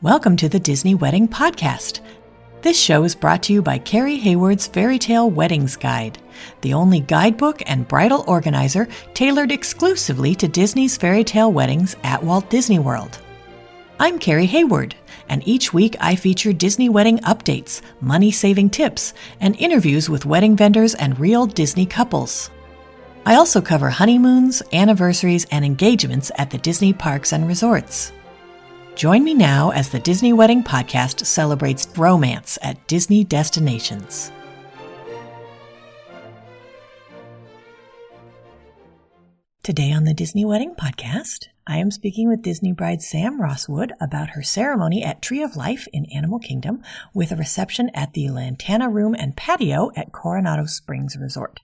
Welcome to the Disney Wedding Podcast. This show is brought to you by Carrie Hayward's Fairy Tale Weddings Guide, the only guidebook and bridal organizer tailored exclusively to Disney's fairy tale weddings at Walt Disney World. I'm Carrie Hayward, and each week I feature Disney wedding updates, money-saving tips, and interviews with wedding vendors and real Disney couples. I also cover honeymoons, anniversaries, and engagements at the Disney parks and resorts. Join me now as the Disney Wedding Podcast celebrates romance at Disney destinations. Today on the Disney Wedding Podcast, I am speaking with Disney bride Sam Rosswood about her ceremony at Tree of Life in Animal Kingdom with a reception at the Lantana Room and Patio at Coronado Springs Resort.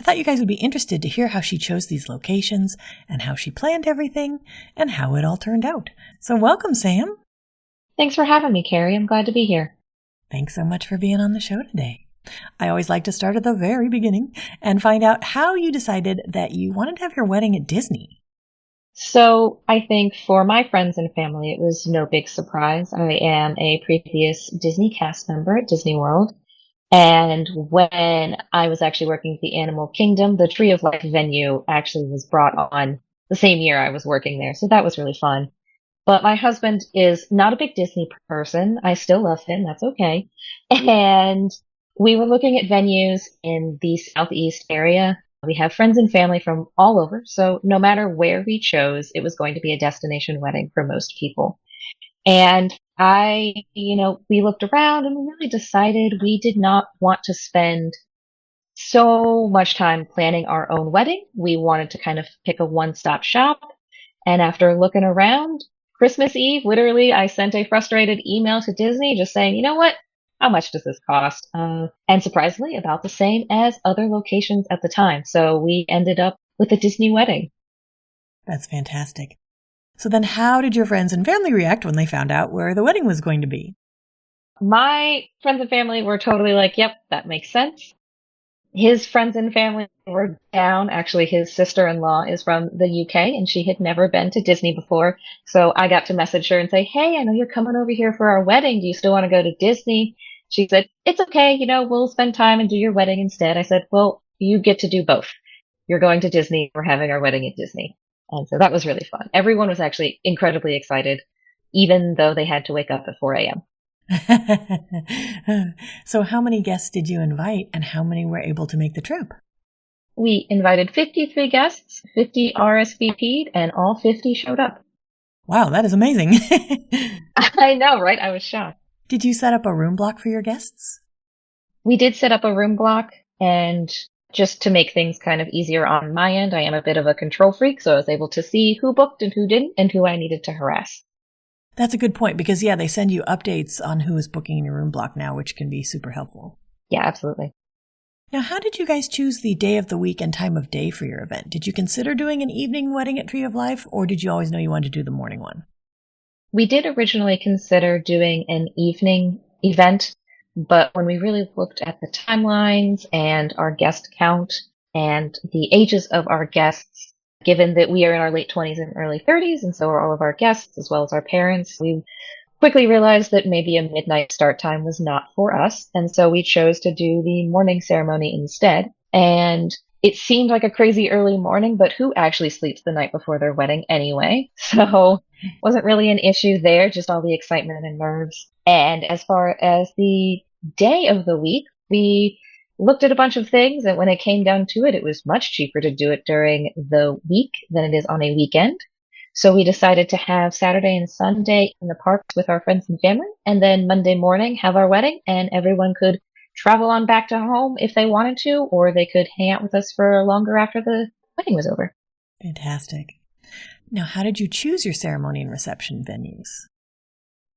I thought you guys would be interested to hear how she chose these locations and how she planned everything and how it all turned out. So welcome, Sam. Thanks for having me, Carrie. I'm glad to be here. Thanks so much for being on the show today. I always like to start at the very beginning and find out how you decided that you wanted to have your wedding at Disney. So I think for my friends and family, it was no big surprise. I am a previous Disney cast member at Disney World. And when I was actually working at the Animal Kingdom, the Tree of Life venue actually was brought on the same year I was working there. So that was really fun. But my husband is not a big Disney person. I still love him. That's okay. And we were looking at venues in the Southeast area. We have friends and family from all over. So no matter where we chose, it was going to be a destination wedding for most people. And we looked around and we really decided we did not want to spend so much time planning our own wedding. We wanted to kind of pick a one-stop shop. And after looking around, Christmas Eve, literally, I sent a frustrated email to Disney just saying, you know what? How much does this cost? And surprisingly, about the same as other locations at the time. So we ended up with a Disney wedding. That's fantastic. So then how did your friends and family react when they found out where the wedding was going to be? My friends and family were totally like, yep, that makes sense. His friends and family were down. Actually, his sister-in-law is from the UK and she had never been to Disney before. So I got to message her and say, hey, I know you're coming over here for our wedding. Do you still want to go to Disney? She said, it's okay. We'll spend time and do your wedding instead. I said, well, you get to do both. You're going to Disney. We're having our wedding at Disney. And so that was really fun. Everyone was actually incredibly excited, even though they had to wake up at 4 a.m. So how many guests did you invite and how many were able to make the trip? We invited 53 guests, 50 RSVP'd, and all 50 showed up. Wow, that is amazing. I know, right? I was shocked. Did you set up a room block for your guests? We did set up a room block, and just to make things kind of easier on my end, I am a bit of a control freak, so I was able to see who booked and who didn't and who I needed to harass. That's a good point because, they send you updates on who is booking in your room block now, which can be super helpful. Yeah, absolutely. Now, how did you guys choose the day of the week and time of day for your event? Did you consider doing an evening wedding at Tree of Life, or did you always know you wanted to do the morning one? We did originally consider doing an evening event, but when we really looked at the timelines and our guest count and the ages of our guests, given that we are in our late 20s and early 30s, and so are all of our guests as well as our parents, we quickly realized that maybe a midnight start time was not for us. And so we chose to do the morning ceremony instead. And it seemed like a crazy early morning, but who actually sleeps the night before their wedding anyway? So wasn't really an issue there, just all the excitement and nerves. And as far as the day of the week, we looked at a bunch of things, and when it came down to it, it was much cheaper to do it during the week than it is on a weekend. So we decided to have Saturday and Sunday in the parks with our friends and family, and then Monday morning have our wedding, and everyone could travel on back to home if they wanted to, or they could hang out with us for longer after the wedding was over. Fantastic. Now, how did you choose your ceremony and reception venues?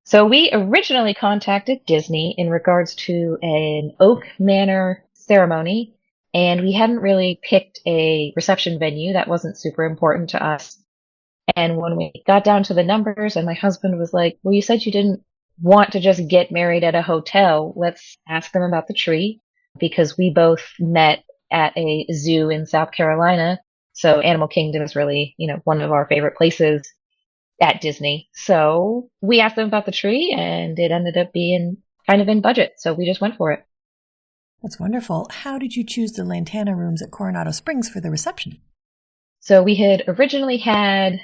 So we originally contacted Disney in regards to an Oak Manor ceremony, and we hadn't really picked a reception venue. That wasn't super important to us. And when we got down to the numbers and my husband was like, well, you said you didn't want to just get married at a hotel. Let's ask them about the tree, because we both met at a zoo in South Carolina. So Animal Kingdom is really, one of our favorite places at Disney. So we asked them about the tree and it ended up being kind of in budget. So we just went for it. That's wonderful. How did you choose the Lantana rooms at Coronado Springs for the reception? So we had originally had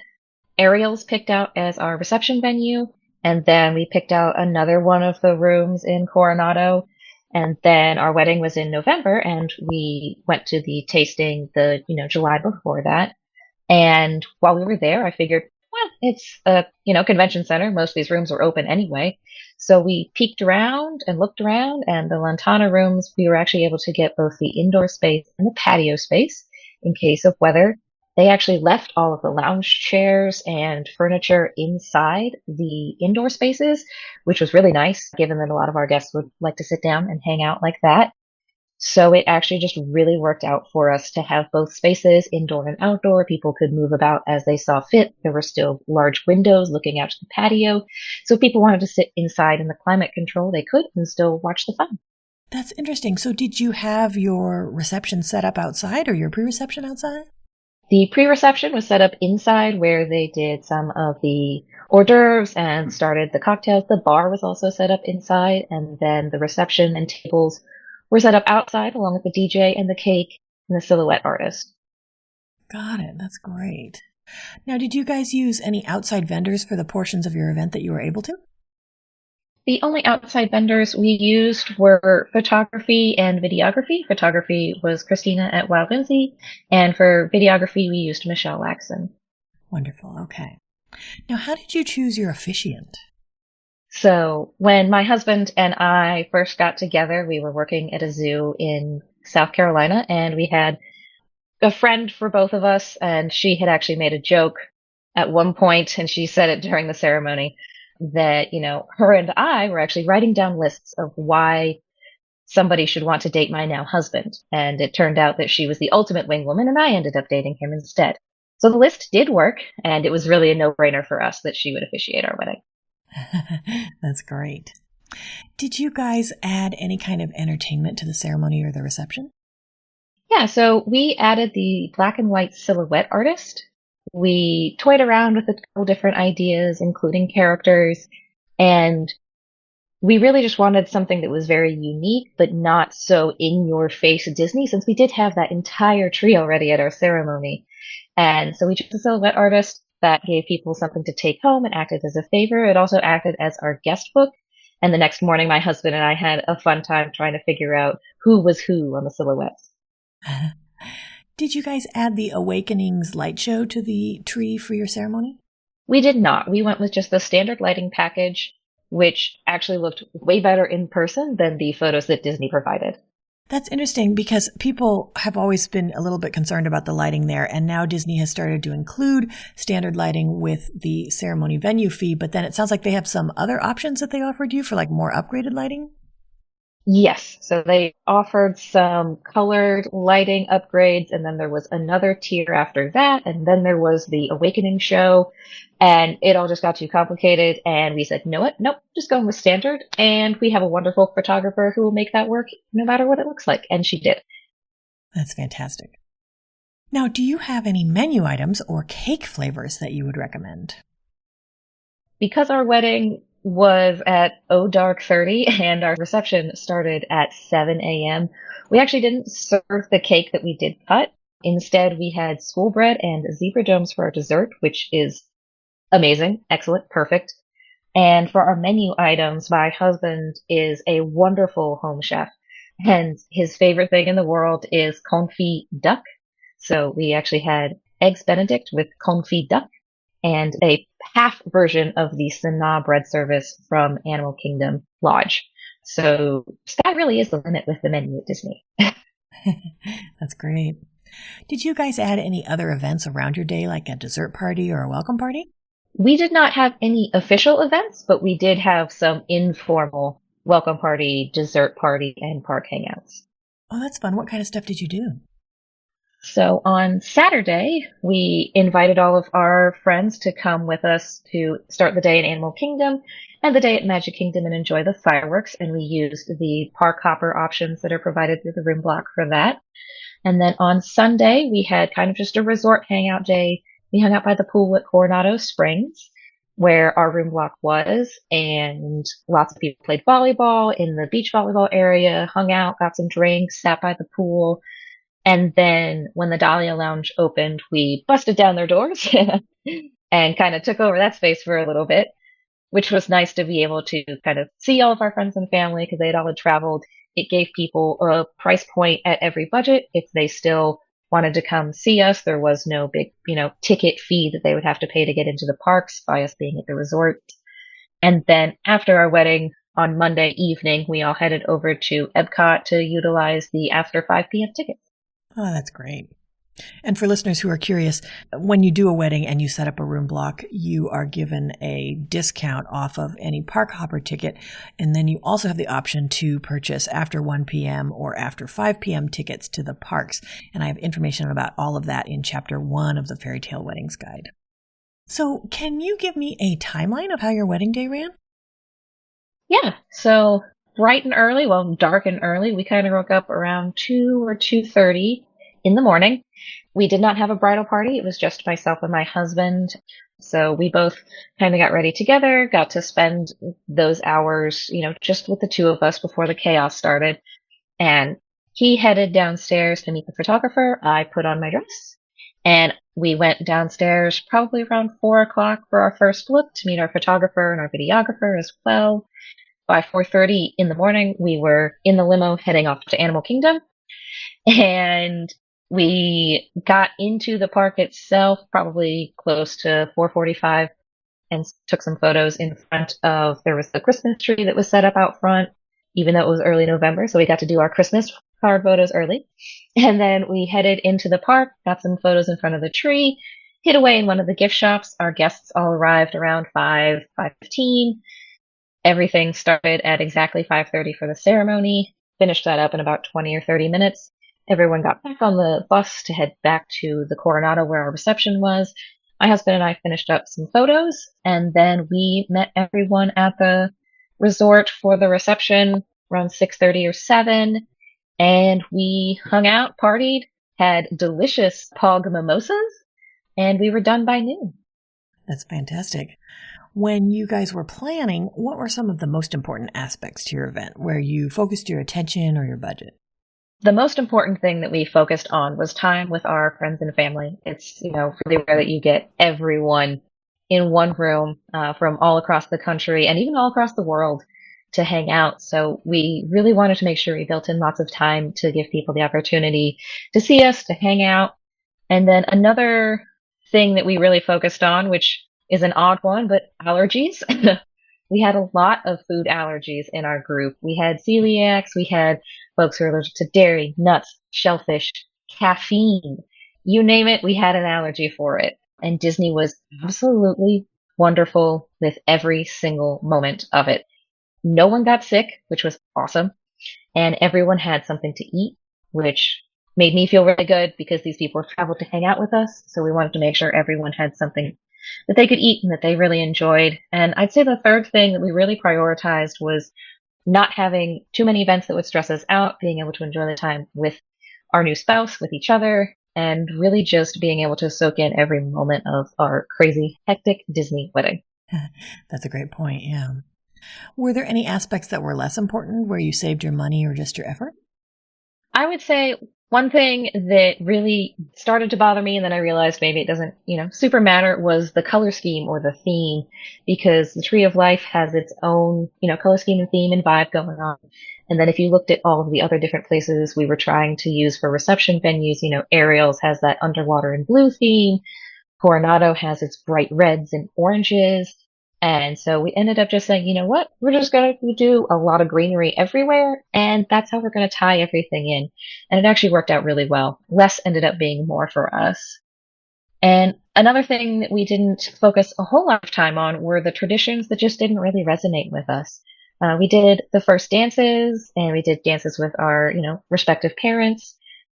Ariel's picked out as our reception venue, and then we picked out another one of the rooms in Coronado. And then our wedding was in November, and we went to the tasting the, July before that. And while we were there, I figured, well, it's a, convention center. Most of these rooms were open anyway. So we peeked around and looked around, and the Lantana rooms, we were actually able to get both the indoor space and the patio space in case of weather. They actually left all of the lounge chairs and furniture inside the indoor spaces, which was really nice, given that a lot of our guests would like to sit down and hang out like that. So it actually just really worked out for us to have both spaces, indoor and outdoor. People could move about as they saw fit. There were still large windows looking out to the patio. So if people wanted to sit inside in the climate control, they could and still watch the fun. That's interesting. So did you have your reception set up outside or your pre-reception outside? The pre-reception was set up inside where they did some of the hors d'oeuvres and started the cocktails. The bar was also set up inside, and then the reception and tables were set up outside along with the DJ and the cake and the silhouette artist. Got it. That's great. Now, did you guys use any outside vendors for the portions of your event that you were able to? The only outside vendors we used were photography and videography. Photography was Christina at Wild Whimsy, and for videography, we used Michelle Laxon. Wonderful. Okay. Now, how did you choose your officiant? So when my husband and I first got together, we were working at a zoo in South Carolina, and we had a friend for both of us, and she had actually made a joke at one point, and she said it during the ceremony, that, her and I were actually writing down lists of why somebody should want to date my now husband. And it turned out that she was the ultimate wing woman, and I ended up dating him instead. So the list did work, and it was really a no-brainer for us that she would officiate our wedding. That's great. Did you guys add any kind of entertainment to the ceremony or the reception? Yeah, so we added the black and white silhouette artist. We toyed around with a couple different ideas, including characters, and we really just wanted something that was very unique, but not so in-your-face Disney, since we did have that entire tree already at our ceremony. And so we chose a silhouette artist that gave people something to take home and acted as a favor. It also acted as our guest book. And the next morning, my husband and I had a fun time trying to figure out who was who on the silhouettes. Did you guys add the Awakenings light show to the tree for your ceremony? We did not. We went with just the standard lighting package, which actually looked way better in person than the photos that Disney provided. That's interesting because people have always been a little bit concerned about the lighting there, and now Disney has started to include standard lighting with the ceremony venue fee, but then it sounds like they have some other options that they offered you for like more upgraded lighting? Yes, so they offered some colored lighting upgrades, and then there was another tier after that, and then there was the Awakening show, and it all just got too complicated, and we said, nope, just going with standard, and we have a wonderful photographer who will make that work no matter what it looks like, and she did. That's fantastic. Now, do you have any menu items or cake flavors that you would recommend? Because our wedding was at dark 30 and our reception started at 7 a.m. We actually didn't serve the cake that we did cut. Instead, we had school bread and zebra domes for our dessert, which is amazing, excellent, perfect. And for our menu items, my husband is a wonderful home chef, and his favorite thing in the world is confit duck. So we actually had eggs Benedict with confit duck and a half version of the Sanaa bread service from Animal Kingdom Lodge. So sky really is the limit with the menu at Disney. That's great. Did you guys add any other events around your day, like a dessert party or a welcome party? We did not have any official events, but we did have some informal welcome party, dessert party, and park hangouts. Oh, that's fun. What kind of stuff did you do? So on Saturday, we invited all of our friends to come with us to start the day in Animal Kingdom and the day at Magic Kingdom and enjoy the fireworks. And we used the park hopper options that are provided through the room block for that. And then on Sunday, we had kind of just a resort hangout day. We hung out by the pool at Coronado Springs, where our room block was, and lots of people played volleyball in the beach volleyball area, hung out, got some drinks, sat by the pool. And then when the Dahlia Lounge opened, we busted down their doors and kind of took over that space for a little bit, which was nice to be able to kind of see all of our friends and family because they'd all had traveled. It gave people a price point at every budget. If they still wanted to come see us, there was no big, ticket fee that they would have to pay to get into the parks by us being at the resort. And then after our wedding on Monday evening, we all headed over to Epcot to utilize the after 5 p.m. tickets. Oh, that's great. And for listeners who are curious, when you do a wedding and you set up a room block, you are given a discount off of any park hopper ticket. And then you also have the option to purchase after 1 p.m. or after 5 p.m. tickets to the parks. And I have information about all of that in Chapter 1 of the Fairy Tale Weddings Guide. So can you give me a timeline of how your wedding day ran? Yeah. So bright and early, well, dark and early, we kind of woke up around 2 or 2:30 in the morning. We did not have a bridal party. It was just myself and my husband. So we both kind of got ready together, got to spend those hours, just with the two of us before the chaos started. And he headed downstairs to meet the photographer. I put on my dress and we went downstairs probably around 4 o'clock for our first look to meet our photographer and our videographer as well. By 4:30 in the morning, we were in the limo heading off to Animal Kingdom. And we got into the park itself probably close to 4:45 and took some photos in front of, there was the Christmas tree that was set up out front, even though it was early November. So we got to do our Christmas card photos early. And then we headed into the park, got some photos in front of the tree, hid away in one of the gift shops. Our guests all arrived around 5:15. Everything started at exactly 5:30 for the ceremony, finished that up in about 20 or 30 minutes. Everyone got back on the bus to head back to the Coronado where our reception was. My husband and I finished up some photos, and then we met everyone at the resort for the reception around 6:30 or 7, and we hung out, partied, had delicious pog mimosas, and we were done by noon. That's fantastic. When you guys were planning, what were some of the most important aspects to your event where you focused your attention or your budget? The most important thing that we focused on was time with our friends and family. It's, really rare that you get everyone in one room from all across the country and even all across the world to hang out. So we really wanted to make sure we built in lots of time to give people the opportunity to see us, to hang out. And then another thing that we really focused on, which is an odd one, but allergies. We had a lot of food allergies in our group. We had celiacs, we had folks who are allergic to dairy, nuts, shellfish, caffeine. You name it, we had an allergy for it. And Disney was absolutely wonderful with every single moment of it. No one got sick, which was awesome. And everyone had something to eat, which made me feel really good because these people have traveled to hang out with us. So we wanted to make sure everyone had something that they could eat and that they really enjoyed. And I'd say the third thing that we really prioritized was not having too many events that would stress us out, being able to enjoy the time with our new spouse, with each other, and really just being able to soak in every moment of our crazy, hectic Disney wedding. That's a great point, yeah. Were there any aspects that were less important where you saved your money or just your effort? I would say one thing that really started to bother me, and then I realized maybe it doesn't, super matter, was the color scheme or the theme, because the Tree of Life has its own, color scheme and theme and vibe going on. And then if you looked at all of the other different places we were trying to use for reception venues, Ariel's has that underwater and blue theme. Coronado has its bright reds and oranges. And so we ended up just saying, you know what, we're just going to do a lot of greenery everywhere, and that's how we're going to tie everything in. And it actually worked out really well. Less ended up being more for us. And another thing that we didn't focus a whole lot of time on were the traditions that just didn't really resonate with us. We did the first dances, and we did dances with our, respective parents.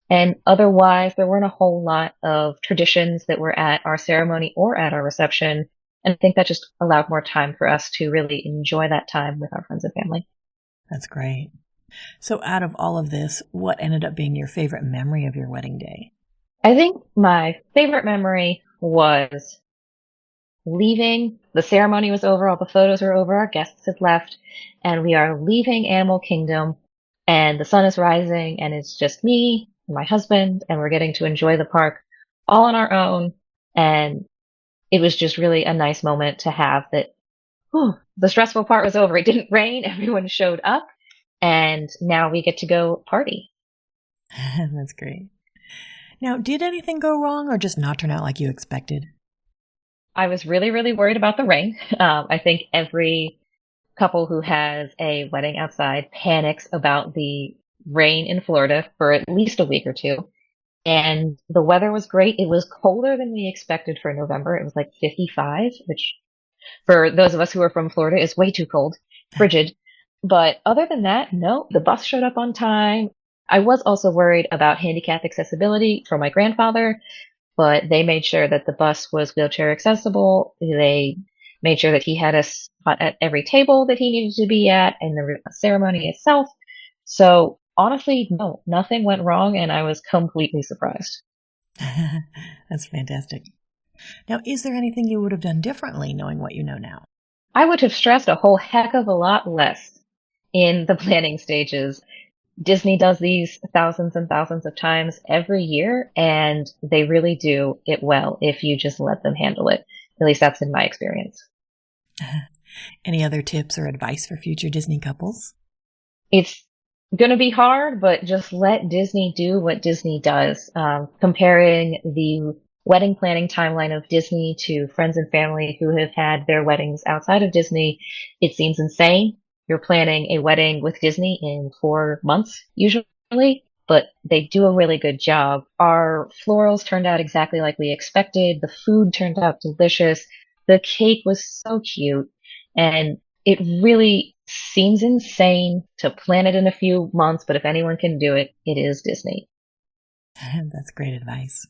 And otherwise, there weren't a whole lot of traditions that were at our ceremony or at our reception. And I think that just allowed more time for us to really enjoy that time with our friends and family. That's great. So out of all of this, what ended up being your favorite memory of your wedding day? I think my favorite memory was leaving. The ceremony was over, all the photos were over, our guests had left, and we are leaving Animal Kingdom, and the sun is rising, and it's just me and my husband, and we're getting to enjoy the park all on our own. And it was just really a nice moment to have that. Whew, the stressful part was over. It didn't rain, everyone showed up, and now we get to go party. That's great. Now, did anything go wrong or just not turn out like you expected? I was really, really worried about the rain. I think every couple who has a wedding outside panics about the rain in Florida for at least a week or two. And the weather was great. It was colder than we expected for November. It was like 55, which for those of us who are from Florida is way too cold, frigid. But other than that, no, the bus showed up on time. I was also worried about handicap accessibility for my grandfather, but they made sure that the bus was wheelchair accessible. They made sure that he had a spot at every table that he needed to be at in the ceremony itself. So honestly, no, nothing went wrong, and I was completely surprised. That's fantastic. Now, is there anything you would have done differently knowing what you know now? I would have stressed a whole heck of a lot less in the planning stages. Disney does these thousands and thousands of times every year, and they really do it well if you just let them handle it. At least that's in my experience. Any other tips or advice for future Disney couples? It's going to be hard, but just let Disney do what Disney does. Comparing the wedding planning timeline of Disney to friends and family who have had their weddings outside of Disney, it seems insane. You're planning a wedding with Disney in 4 months, usually, but they do a really good job. Our florals turned out exactly like we expected. The food turned out delicious. The cake was so cute. And it really seems insane to plan it in a few months, but if anyone can do it, it is Disney. That's great advice.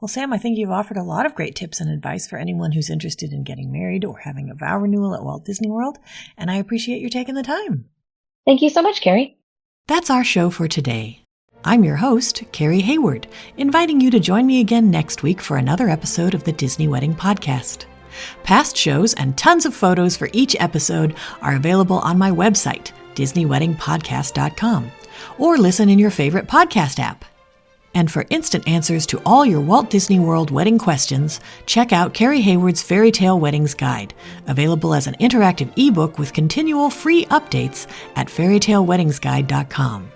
Well, Sam, I think you've offered a lot of great tips and advice for anyone who's interested in getting married or having a vow renewal at Walt Disney World, and I appreciate you taking the time. Thank you so much, Carrie. That's our show for today. I'm your host, Carrie Hayward, inviting you to join me again next week for another episode of the Disney Wedding Podcast. Past shows and tons of photos for each episode are available on my website, DisneyWeddingPodcast.com, or listen in your favorite podcast app. And for instant answers to all your Walt Disney World wedding questions, check out Carrie Hayward's Fairy Tale Weddings Guide, available as an interactive ebook with continual free updates at fairytaleweddingsguide.com.